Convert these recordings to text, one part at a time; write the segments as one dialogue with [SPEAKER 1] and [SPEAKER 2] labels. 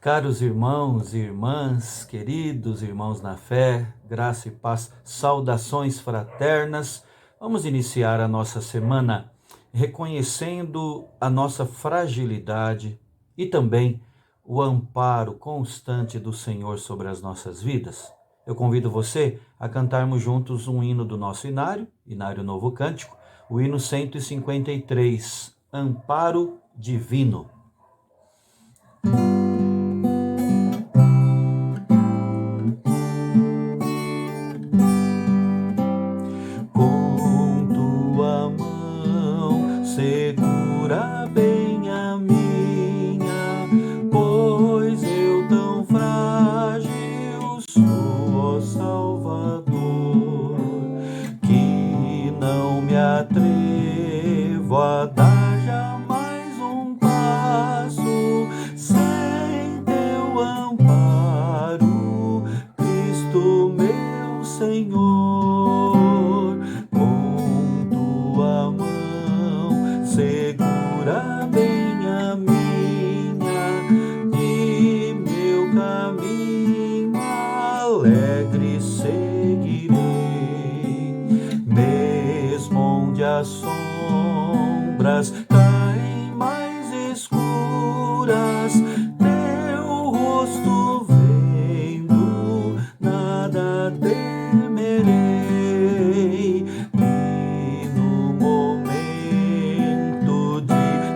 [SPEAKER 1] Caros irmãos e irmãs, queridos irmãos na fé, graça e paz, saudações fraternas. Vamos iniciar a nossa semana reconhecendo a nossa fragilidade e também o amparo constante do Senhor sobre as nossas vidas. Eu convido você a cantarmos juntos um hino do nosso Inário Novo Cântico, o hino 153, Amparo Divino. Segura bem a minha, pois eu tão frágil sou, ó Salvador, que não me atrevo a dar jamais um passo sem teu amparo, Cristo meu Senhor. Segura bem a minha e meu caminho alegre seguirei, mesmo onde as sombras caem mais escuras, teu rosto vendo, nada temerei.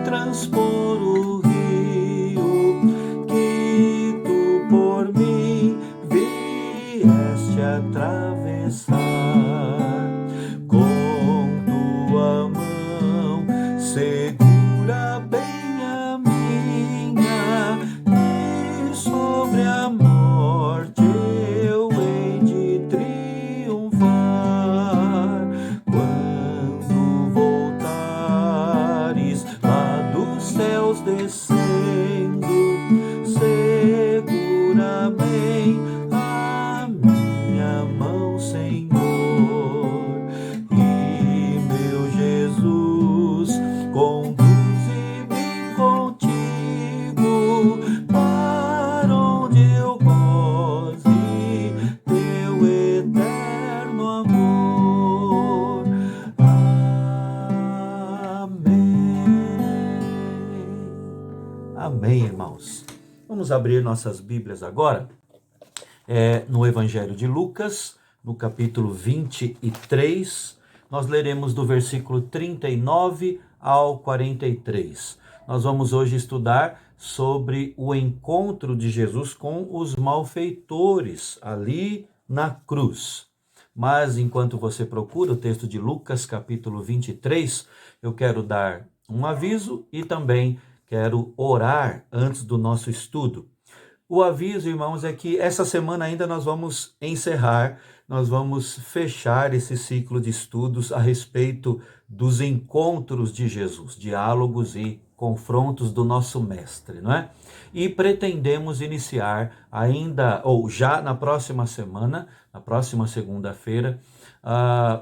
[SPEAKER 1] Transpor o rio que tu por mim vieste atravessar, com tua mão segura bem a minha e sobre a morte eu hei de triunfar quando voltares céus descendo, segura bem a minha mão, Senhor, e meu Jesus, conduze-me contigo para onde eu goze teu eterno amor. Amém, irmãos. Vamos abrir nossas Bíblias agora no Evangelho de Lucas, no capítulo 23. Nós leremos do versículo 39 ao 43. Nós vamos hoje estudar sobre o encontro de Jesus com os malfeitores ali na cruz. Mas enquanto você procura o texto de Lucas, capítulo 23, eu quero dar um aviso e também quero orar antes do nosso estudo. O aviso, irmãos, é que essa semana ainda nós vamos fechar esse ciclo de estudos a respeito dos encontros de Jesus, diálogos e confrontos do nosso mestre, não é? E pretendemos iniciar ainda, ou já na próxima semana, na próxima segunda-feira,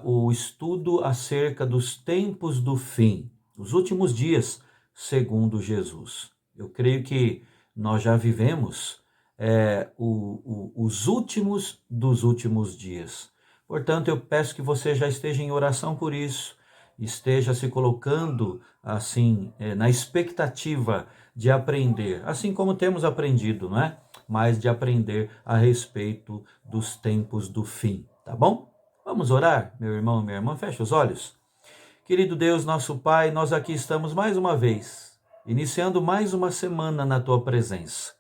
[SPEAKER 1] o estudo acerca dos tempos do fim, os últimos dias, segundo Jesus. Eu creio que nós já vivemos os últimos dos últimos dias. Portanto, eu peço que você já esteja em oração por isso, esteja se colocando assim na expectativa de aprender, assim como temos aprendido, não é? Mas de aprender a respeito dos tempos do fim, tá bom? Vamos orar, meu irmão, minha irmã, fecha os olhos. Querido Deus, nosso Pai, nós aqui estamos mais uma vez, iniciando mais uma semana na Tua presença.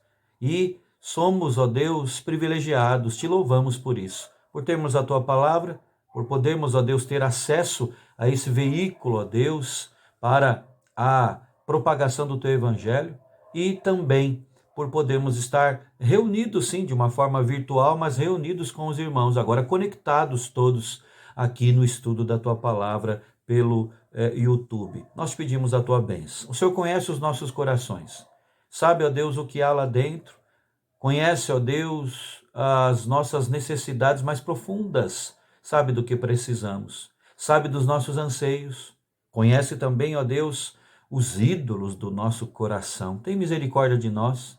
[SPEAKER 1] E somos, ó Deus, privilegiados, te louvamos por isso, por termos a Tua palavra, por podermos, ó Deus, ter acesso a esse veículo, ó Deus, para a propagação do Teu Evangelho e também por podermos estar reunidos, sim, de uma forma virtual, mas reunidos com os irmãos, agora conectados todos aqui no estudo da Tua palavra pelo YouTube. Nós pedimos a Tua bênção. O Senhor conhece os nossos corações. Sabe, ó Deus, o que há lá dentro. Conhece, ó Deus, as nossas necessidades mais profundas. Sabe do que precisamos. Sabe dos nossos anseios. Conhece também, ó Deus, os ídolos do nosso coração. Tem misericórdia de nós.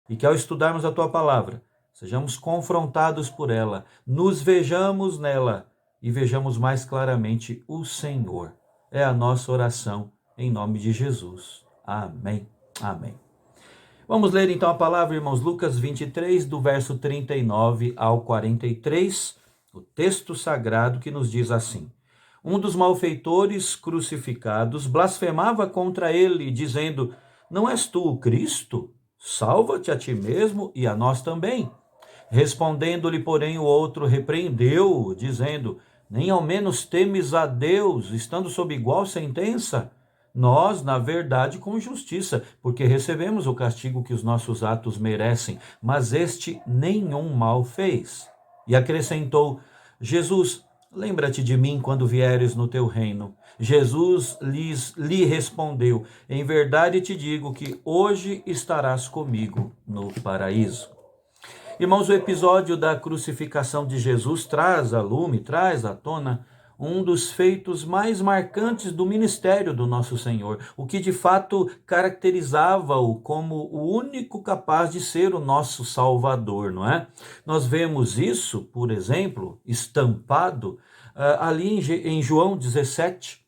[SPEAKER 1] e que ao estudarmos a tua palavra, sejamos confrontados por ela, nos vejamos nela e vejamos mais claramente o Senhor. É a nossa oração em nome de Jesus. Amém. Amém. Vamos ler então a palavra, irmãos, Lucas 23, do verso 39 ao 43, o texto sagrado que nos diz assim: Um dos malfeitores crucificados blasfemava contra ele, dizendo: Não és tu o Cristo? Salva-te a ti mesmo e a nós também. Respondendo-lhe, porém, o outro repreendeu-o, dizendo: Nem ao menos temes a Deus, estando sob igual sentença? Nós, na verdade, com justiça, porque recebemos o castigo que os nossos atos merecem, mas este nenhum mal fez. E acrescentou: Jesus, lembra-te de mim quando vieres no teu reino. Jesus lhe respondeu: Em verdade te digo que hoje estarás comigo no paraíso. Irmãos, o episódio da crucificação de Jesus traz à lume, traz à tona um dos feitos mais marcantes do ministério do nosso Senhor, o que de fato caracterizava-o como o único capaz de ser o nosso Salvador, não é? Nós vemos isso, por exemplo, estampado ali em João 17,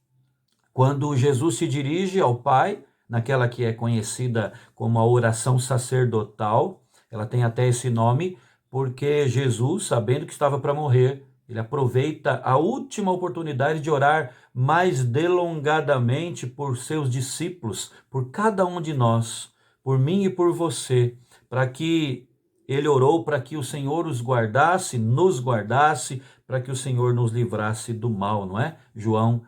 [SPEAKER 1] quando Jesus se dirige ao Pai, naquela que é conhecida como a oração sacerdotal. Ela tem até esse nome porque Jesus, sabendo que estava para morrer, ele aproveita a última oportunidade de orar mais delongadamente por seus discípulos, por cada um de nós, por mim e por você, para que ele orou para que o Senhor os guardasse, nos guardasse, para que o Senhor nos livrasse do mal, não é? João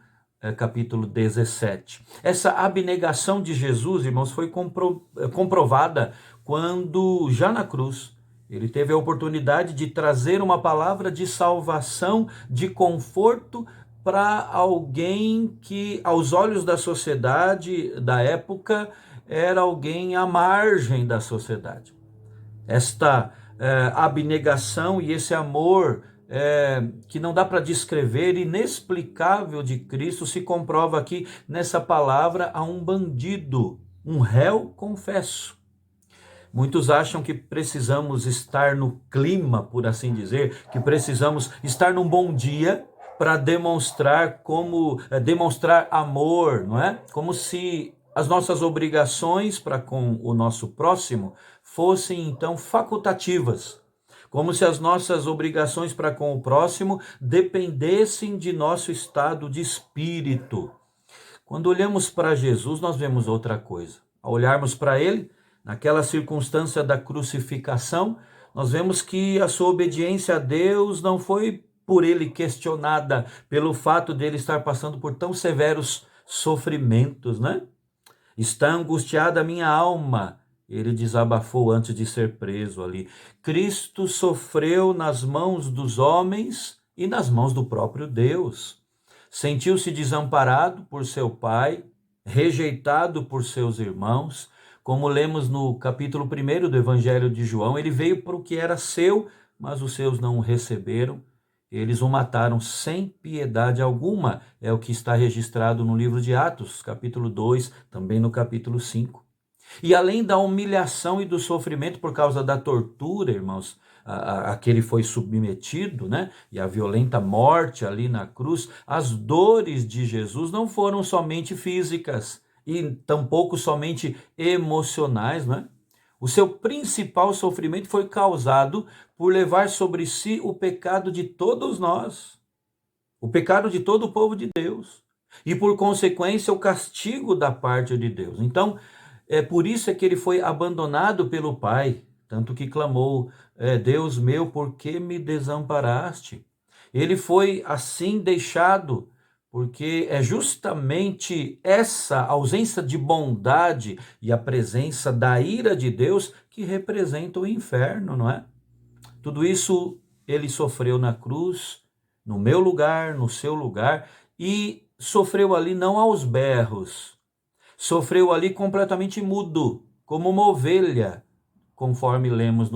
[SPEAKER 1] capítulo 17. Essa abnegação de Jesus, irmãos, foi comprovada quando, já na cruz, ele teve a oportunidade de trazer uma palavra de salvação, de conforto para alguém que, aos olhos da sociedade da época, era alguém à margem da sociedade. Esta abnegação e esse amor que não dá para descrever, inexplicável de Cristo, se comprova aqui nessa palavra a um bandido, um réu confesso. Muitos acham que precisamos estar no clima, por assim dizer, que precisamos estar num bom dia para demonstrar amor, não é? Como se as nossas obrigações para com o nosso próximo fossem então facultativas, como se as nossas obrigações para com o próximo dependessem de nosso estado de espírito. Quando olhamos para Jesus, nós vemos outra coisa. Ao olharmos para ele, naquela circunstância da crucificação, nós vemos que a sua obediência a Deus não foi por ele questionada pelo fato dele estar passando por tão severos sofrimentos, né? Está angustiada a minha alma, ele desabafou antes de ser preso ali. Cristo sofreu nas mãos dos homens e nas mãos do próprio Deus. Sentiu-se desamparado por seu pai, rejeitado por seus irmãos. Como lemos no capítulo 1 do Evangelho de João, ele veio para o que era seu, mas os seus não o receberam. Eles o mataram sem piedade alguma. É o que está registrado no livro de Atos, capítulo 2, também no capítulo 5. E além da humilhação e do sofrimento por causa da tortura, irmãos, a que ele foi submetido, né? E a violenta morte ali na cruz, as dores de Jesus não foram somente físicas e tampouco somente emocionais, né? O seu principal sofrimento foi causado por levar sobre si o pecado de todos nós, o pecado de todo o povo de Deus, e por consequência o castigo da parte de Deus. Então, por isso que ele foi abandonado pelo Pai, tanto que clamou, Deus meu, por que me desamparaste? Ele foi assim deixado, porque é justamente essa ausência de bondade e a presença da ira de Deus que representa o inferno, não é? Tudo isso ele sofreu na cruz, no meu lugar, no seu lugar, e sofreu ali não aos berros, sofreu ali completamente mudo, como uma ovelha, conforme lemos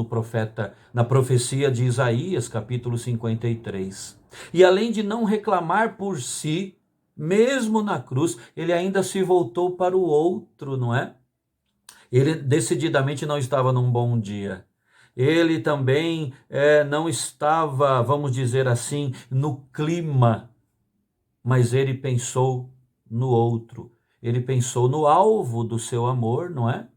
[SPEAKER 1] na profecia de Isaías, capítulo 53. E além de não reclamar por si, mesmo na cruz, ele ainda se voltou para o outro, não é? Ele decididamente não estava num bom dia. Ele também não estava, vamos dizer assim, no clima, mas ele pensou no outro. Ele pensou no alvo do seu amor, não é?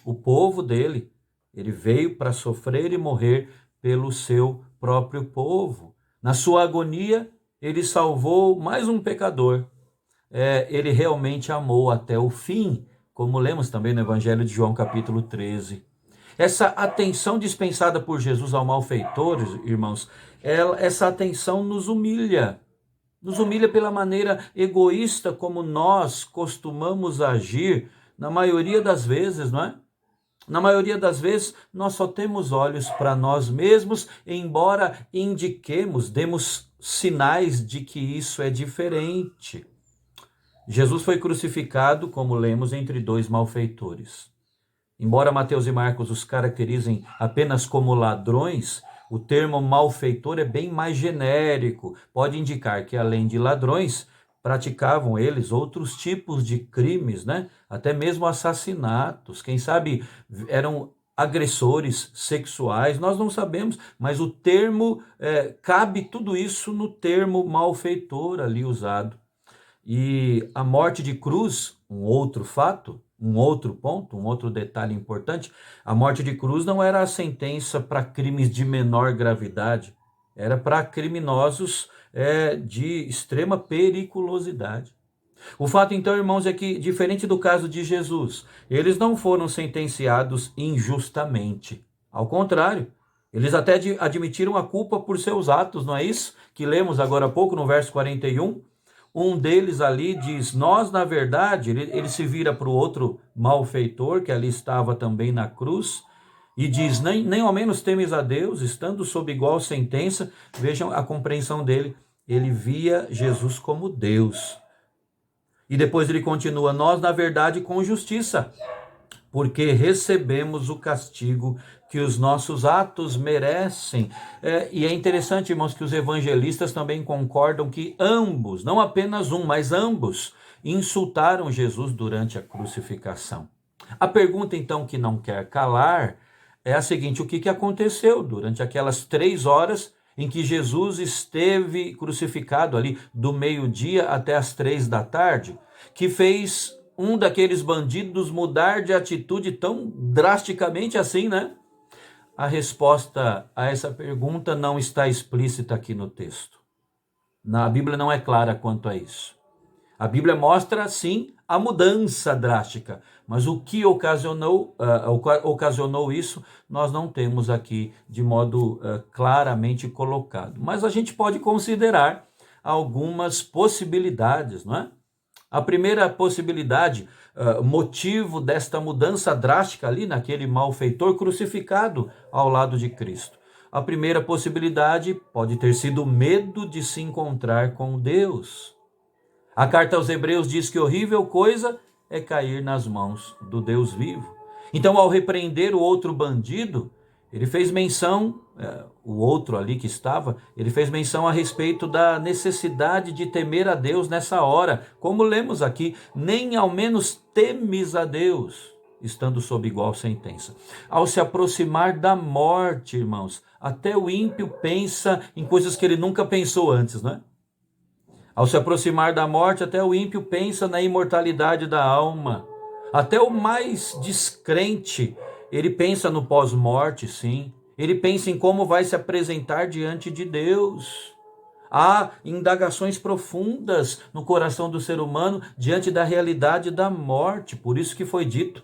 [SPEAKER 1] O povo dele. Ele veio para sofrer e morrer pelo seu próprio povo. Na sua agonia, ele salvou mais um pecador. Ele realmente amou até o fim, como lemos também no Evangelho de João, capítulo 13. Essa atenção dispensada por Jesus ao malfeitor, irmãos, essa atenção nos humilha pela maneira egoísta como nós costumamos agir na maioria das vezes, não é? Na maioria das vezes, nós só temos olhos para nós mesmos, embora indiquemos, demos sinais de que isso é diferente. Jesus foi crucificado, como lemos, entre dois malfeitores. Embora Mateus e Marcos os caracterizem apenas como ladrões, o termo malfeitor é bem mais genérico. Pode indicar que, além de ladrões, praticavam eles outros tipos de crimes, né? Até mesmo assassinatos. Quem sabe eram agressores sexuais, nós não sabemos, mas o termo, cabe tudo isso no termo malfeitor ali usado. E a morte de cruz, um outro fato, um outro ponto, um outro detalhe importante, a morte de cruz não era a sentença para crimes de menor gravidade, era para criminosos de extrema periculosidade. O fato, então, irmãos, é que, diferente do caso de Jesus, eles não foram sentenciados injustamente. Ao contrário, eles até admitiram a culpa por seus atos, não é isso? Que lemos agora há pouco no verso 41. Um deles ali diz, nós, na verdade, ele se vira para o outro malfeitor, que ali estava também na cruz, e diz, nem ao menos temes a Deus, estando sob igual sentença. Vejam a compreensão dele, ele via Jesus como Deus. E depois ele continua, nós, na verdade, com justiça, porque recebemos o castigo que os nossos atos merecem. E é interessante, irmãos, que os evangelistas também concordam que ambos, não apenas um, mas ambos, insultaram Jesus durante a crucificação. A pergunta, então, que não quer calar é a seguinte, o que aconteceu durante aquelas 3 horas em que Jesus esteve crucificado ali do meio-dia até as 3 da tarde, que fez um daqueles bandidos mudar de atitude tão drasticamente assim, né? A resposta a essa pergunta não está explícita aqui no texto. A Bíblia não é clara quanto a isso. A Bíblia mostra, sim, a mudança drástica, mas o que ocasionou isso, nós não temos aqui de modo claramente colocado. Mas a gente pode considerar algumas possibilidades, não é? A primeira possibilidade, motivo desta mudança drástica ali naquele malfeitor crucificado ao lado de Cristo. A primeira possibilidade pode ter sido o medo de se encontrar com Deus. A carta aos Hebreus diz que horrível coisa é cair nas mãos do Deus vivo. Então, ao repreender o outro bandido, ele fez menção, o outro ali que estava, ele fez menção a respeito da necessidade de temer a Deus nessa hora. Como lemos aqui, nem ao menos temes a Deus, estando sob igual sentença. Ao se aproximar da morte, irmãos, até o ímpio pensa em coisas que ele nunca pensou antes, não é? Ao se aproximar da morte, até o ímpio pensa na imortalidade da alma. Até o mais descrente, ele pensa no pós-morte, sim. Ele pensa em como vai se apresentar diante de Deus. Há indagações profundas no coração do ser humano diante da realidade da morte. Por isso que foi dito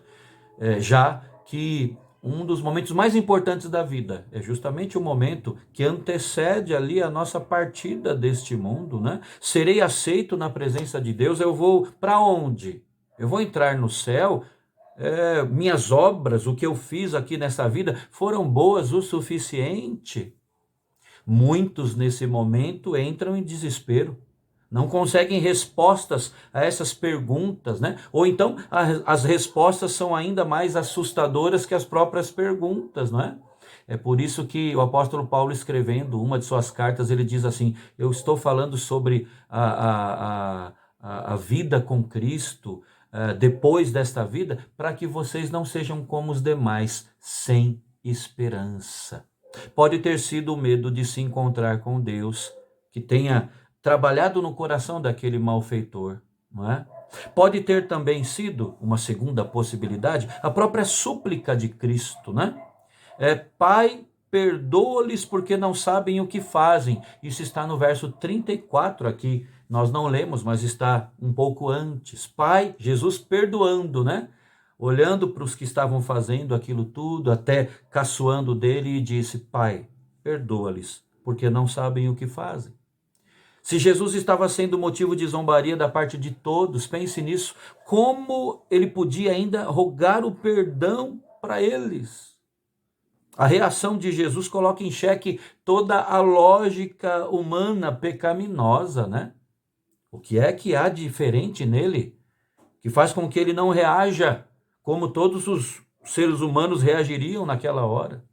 [SPEAKER 1] já que um dos momentos mais importantes da vida é justamente o momento que antecede ali a nossa partida deste mundo, né? Serei aceito na presença de Deus, eu vou para onde? Eu vou entrar no céu? Minhas obras, o que eu fiz aqui nessa vida, foram boas o suficiente? Muitos nesse momento entram em desespero. Não conseguem respostas a essas perguntas, né? Ou então as respostas são ainda mais assustadoras que as próprias perguntas, não é? É por isso que o apóstolo Paulo, escrevendo uma de suas cartas, ele diz assim, eu estou falando sobre a vida com Cristo, depois desta vida, para que vocês não sejam como os demais, sem esperança. Pode ter sido o medo de se encontrar com Deus, que tenha trabalhado no coração daquele malfeitor, não é? Pode ter também sido, uma segunda possibilidade, a própria súplica de Cristo, né? Pai, perdoa-lhes porque não sabem o que fazem. Isso está no verso 34 aqui. Nós não lemos, mas está um pouco antes. Pai, Jesus perdoando, né? Olhando para os que estavam fazendo aquilo tudo, até caçoando dele, e disse: Pai, perdoa-lhes porque não sabem o que fazem. Se Jesus estava sendo motivo de zombaria da parte de todos, pense nisso, como ele podia ainda rogar o perdão para eles? A reação de Jesus coloca em xeque toda a lógica humana pecaminosa, né? O que é que há diferente nele que faz com que ele não reaja como todos os seres humanos reagiriam naquela hora?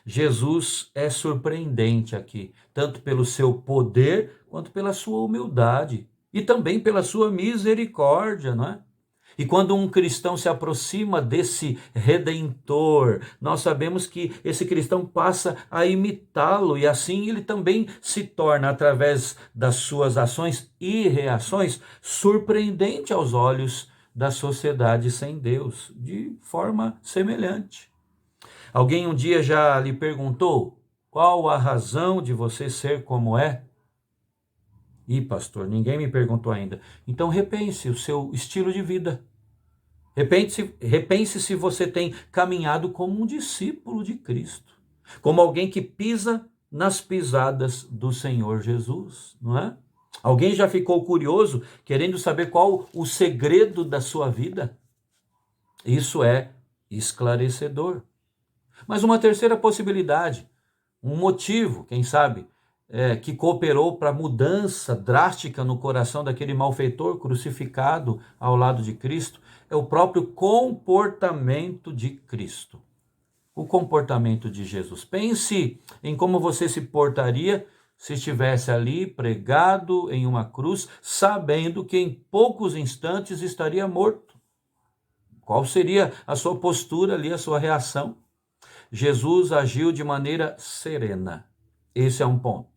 [SPEAKER 1] Jesus é surpreendente aqui, tanto pelo seu poder quanto pela sua humildade e também pela sua misericórdia, não é? E quando um cristão se aproxima desse redentor, nós sabemos que esse cristão passa a imitá-lo e assim ele também se torna, através das suas ações e reações, surpreendente aos olhos da sociedade sem Deus, de forma semelhante. Alguém um dia já lhe perguntou qual a razão de você ser como é? Ih, pastor, ninguém me perguntou ainda. Então repense o seu estilo de vida. Repense se você tem caminhado como um discípulo de Cristo, como alguém que pisa nas pisadas do Senhor Jesus, não é? Alguém já ficou curioso, querendo saber qual o segredo da sua vida? Isso é esclarecedor. Mas uma terceira possibilidade, um motivo, quem sabe, que cooperou para a mudança drástica no coração daquele malfeitor crucificado ao lado de Cristo, é o próprio comportamento de Cristo. O comportamento de Jesus. Pense em como você se portaria se estivesse ali pregado em uma cruz, sabendo que em poucos instantes estaria morto. Qual seria a sua postura ali, a sua reação? Jesus agiu de maneira serena. Esse é um ponto.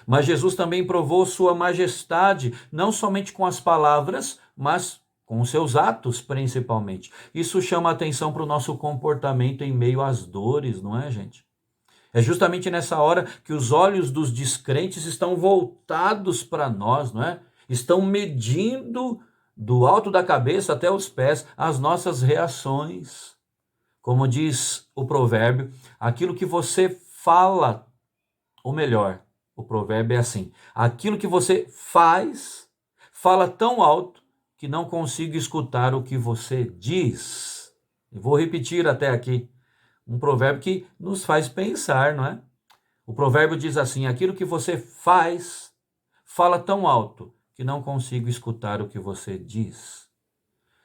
[SPEAKER 1] Mas Jesus também provou sua majestade, não somente com as palavras, mas com os seus atos, principalmente. Isso chama atenção para o nosso comportamento em meio às dores, não é, gente? É justamente nessa hora que os olhos dos descrentes estão voltados para nós, não é? Estão medindo do alto da cabeça até os pés as nossas reações. Como diz o provérbio, aquilo que você fala, ou melhor, o provérbio é assim: aquilo que você faz, fala tão alto que não consigo escutar o que você diz. E vou repetir até aqui, um provérbio que nos faz pensar, não é? O provérbio diz assim: aquilo que você faz, fala tão alto que não consigo escutar o que você diz.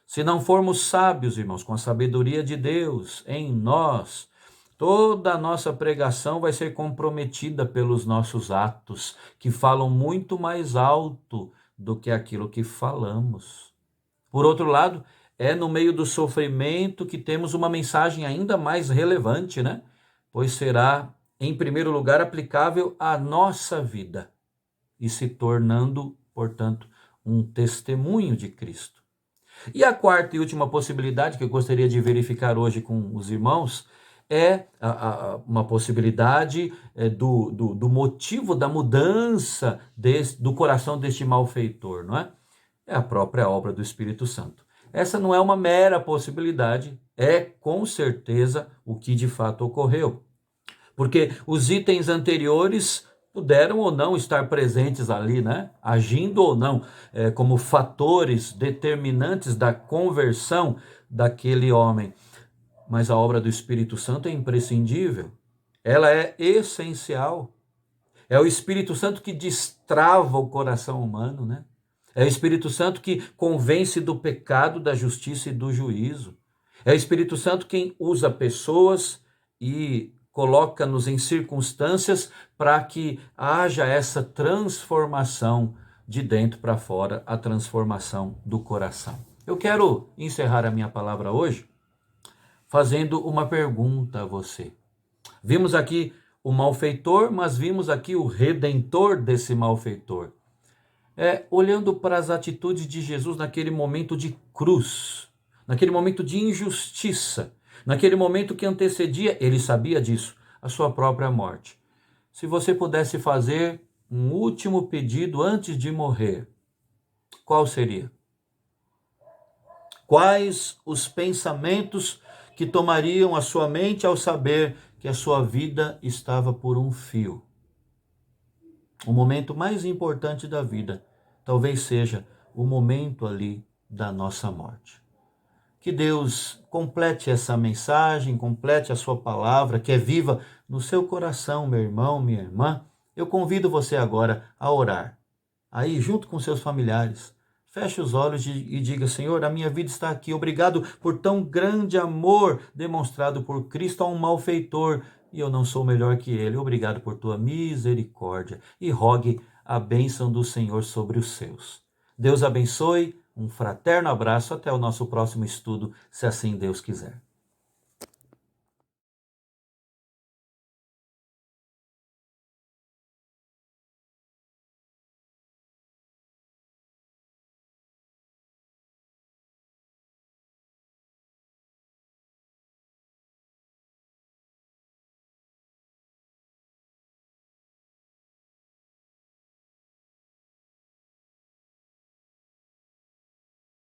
[SPEAKER 1] Se não formos sábios, irmãos, com a sabedoria de Deus em nós, toda a nossa pregação vai ser comprometida pelos nossos atos, que falam muito mais alto do que aquilo que falamos. Por outro lado, é no meio do sofrimento que temos uma mensagem ainda mais relevante, né? Pois será, em primeiro lugar, aplicável à nossa vida e se tornando, portanto, um testemunho de Cristo. E a quarta e última possibilidade que eu gostaria de verificar hoje com os irmãos é uma possibilidade do motivo da mudança do coração deste malfeitor, não é? É a própria obra do Espírito Santo. Essa não é uma mera possibilidade, é com certeza o que de fato ocorreu. Porque os itens anteriores puderam ou não estar presentes ali, né? Agindo ou não, como fatores determinantes da conversão daquele homem. Mas a obra do Espírito Santo é imprescindível, ela é essencial. É o Espírito Santo que destrava o coração humano, né? É o Espírito Santo que convence do pecado, da justiça e do juízo. É o Espírito Santo quem usa pessoas e coloca-nos em circunstâncias para que haja essa transformação de dentro para fora, a transformação do coração. Eu quero encerrar a minha palavra hoje fazendo uma pergunta a você. Vimos aqui o malfeitor, mas vimos aqui o redentor desse malfeitor. Olhando para as atitudes de Jesus naquele momento de cruz, naquele momento de injustiça, naquele momento que antecedia, ele sabia disso, a sua própria morte. Se você pudesse fazer um último pedido antes de morrer, qual seria? Quais os pensamentos que tomariam a sua mente ao saber que a sua vida estava por um fio? O momento mais importante da vida talvez seja o momento ali da nossa morte. Que Deus complete essa mensagem, complete a sua palavra, que é viva no seu coração, meu irmão, minha irmã. Eu convido você agora a orar. Aí, junto com seus familiares, feche os olhos e diga: Senhor, a minha vida está aqui. Obrigado por tão grande amor demonstrado por Cristo a um malfeitor, e eu não sou melhor que ele. Obrigado por tua misericórdia. E rogue a bênção do Senhor sobre os seus. Deus abençoe. Um fraterno abraço. Até o nosso próximo estudo, se assim Deus quiser.